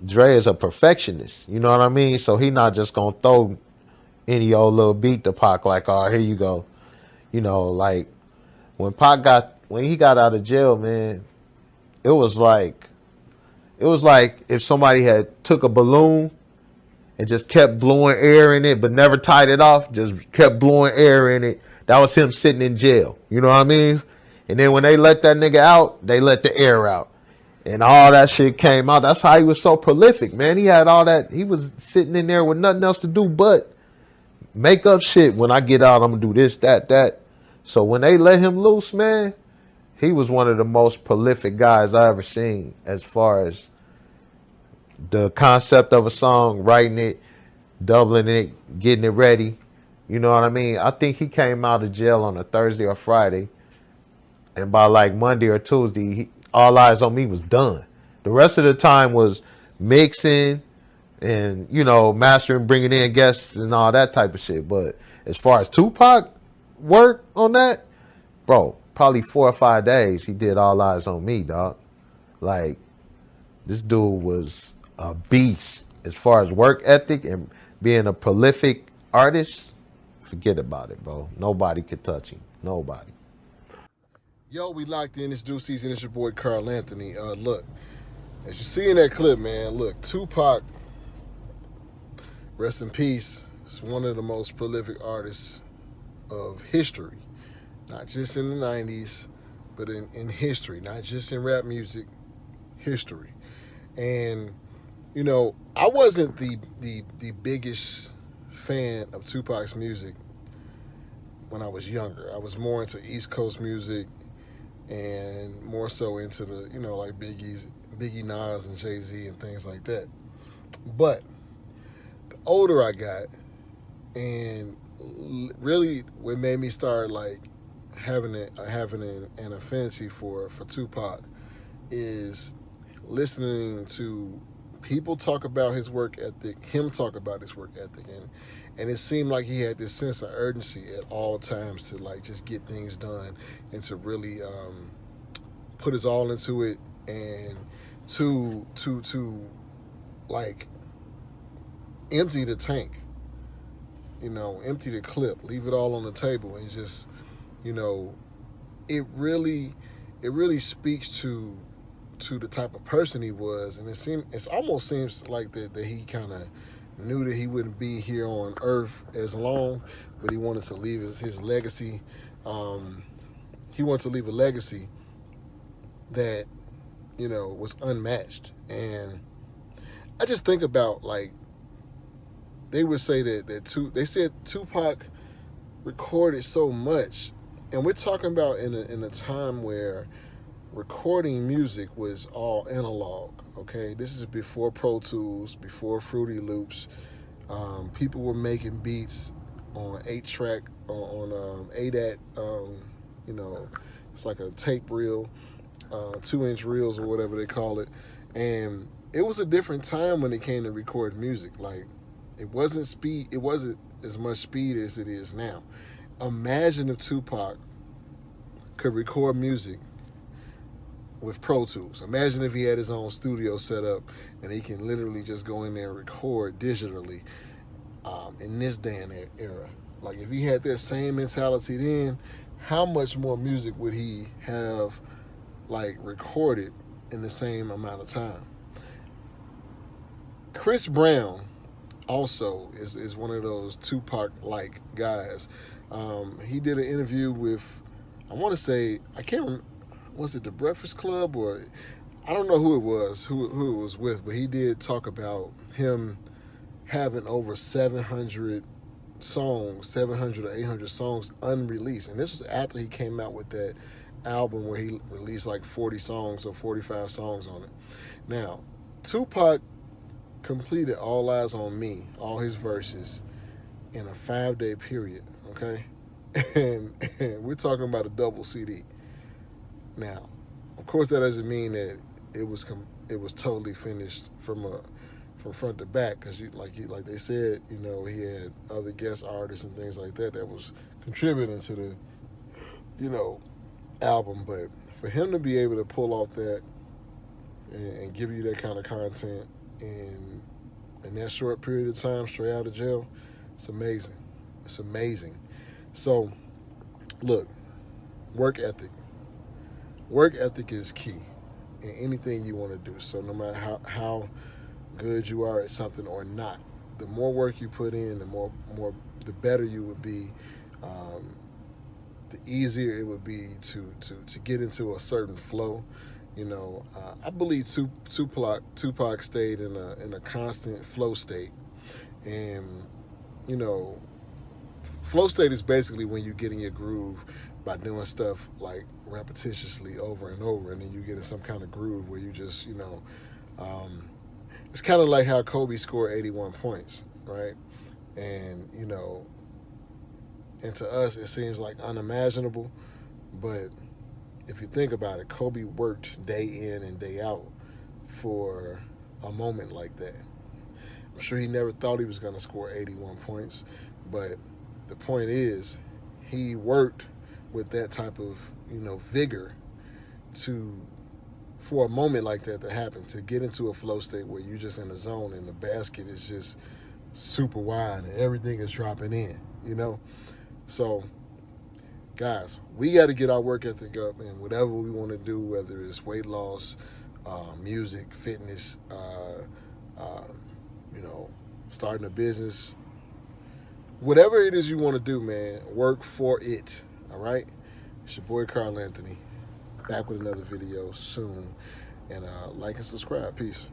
Dre is a perfectionist. You know what I mean? So he not just gonna throw any old little beat to Pac like, oh, here you go. You know, like when he got out of jail, man, it was like it was like if somebody had took a balloon and just kept blowing air in it, but never tied it off, just kept blowing air in it. That was him sitting in jail. You know what I mean? And then when they let that nigga out, they let the air out. And all that shit came out. That's how he was so prolific, man. He had all that. He was sitting in there with nothing else to do but make up shit. When I get out, I'm gonna do this, that, that. So when they let him loose, man, he was one of the most prolific guys I ever seen as far as the concept of a song, writing it, doubling it, getting it ready. You know what I mean? I think he came out of jail on a Thursday or Friday, and by like Monday or Tuesday, All Eyes on Me was done. The rest of the time was mixing and mastering, bringing in guests and all that type of shit. But as far as Tupac work on that, bro, probably 4 or 5 days he did All Eyes on Me, dog. Like this dude was a beast as far as work ethic and being a prolific artist. Forget about it, bro. Nobody could touch him. Nobody. Yo, we locked in. It's Due Season. It's your boy Carl Anthony. Look, as you see in that clip, man, look, Tupac, rest in peace, is one of the most prolific artists of history. Not just in the 90s, but in history. Not just in rap music, history. And, I wasn't the biggest fan of Tupac's music when I was younger. I was more into East Coast music and more so into the, like Biggie Nas and Jay-Z and things like that. But the older I got, and really what made me start like having an affinity for Tupac is listening to people talk about his work ethic, him talk about his work ethic, and it seemed like he had this sense of urgency at all times to like just get things done and to really put his all into it and to like empty the tank, empty the clip, leave it all on the table, and just you know it really speaks to the type of person he was, and it almost seems like that he kind of knew that he wouldn't be here on Earth as long, but he wanted to leave his legacy. Um, he wanted to leave a legacy that was unmatched, and I just think about like they would say they said Tupac recorded so much, and we're talking about in a time where recording music was all analog. Okay, this is before Pro Tools, before Fruity Loops. People were making beats on 8-track, on ADAT. You know, it's like a tape reel, 2-inch reels or whatever they call it, and it was a different time when it came to record music. Like it wasn't speed. It wasn't as much speed as it is now. Imagine if Tupac could record music with Pro Tools. Imagine if he had his own studio set up and he can literally just go in there and record digitally in this day and era. Like if he had that same mentality then, how much more music would he have like recorded in the same amount of time? Chris Brown also is one of those Tupac like guys. He did an interview with, I want to say, I can't remember, was it the Breakfast Club, or I don't know who it was, who it was with, but he did talk about him having over 700 songs, 700 or 800 songs unreleased. And this was after he came out with that album where he released like 40 songs or 45 songs on it. Now, Tupac completed All Eyes on Me, all his verses, in a 5-day period, okay? And we're talking about a double CD. Now, of course, that doesn't mean that it was totally finished from front to back, because like they said, he had other guest artists and things like that was contributing to the album. But for him to be able to pull off that and give you that kind of content and in that short period of time, straight out of jail, it's amazing. It's amazing. So, look, work ethic. Work ethic is key in anything you want to do. So, no matter how good you are at something or not, the more work you put in, the better you would be. Um, the easier it would be to get into a certain flow. I believe Tupac stayed in a constant flow state, and you know, flow state is basically when you get in your groove by doing stuff like repetitiously over and over, and then you get in some kind of groove where you just, um, it's kind of like how Kobe scored 81 points, right? And and to us it seems like unimaginable, but if you think about it, Kobe worked day in and day out for a moment like that. I'm sure he never thought he was going to score 81 points, but the point is, he worked with that type of vigor to for a moment like that to happen, to get into a flow state where you're just in a zone and the basket is just super wide and everything is dropping in. So, guys, we got to get our work ethic up, and whatever we want to do, whether it's weight loss, music, fitness, uh, starting a business, whatever it is you want to do, man, work for it. All right? It's your boy Carl Anthony, back with another video soon. And like and subscribe. Peace.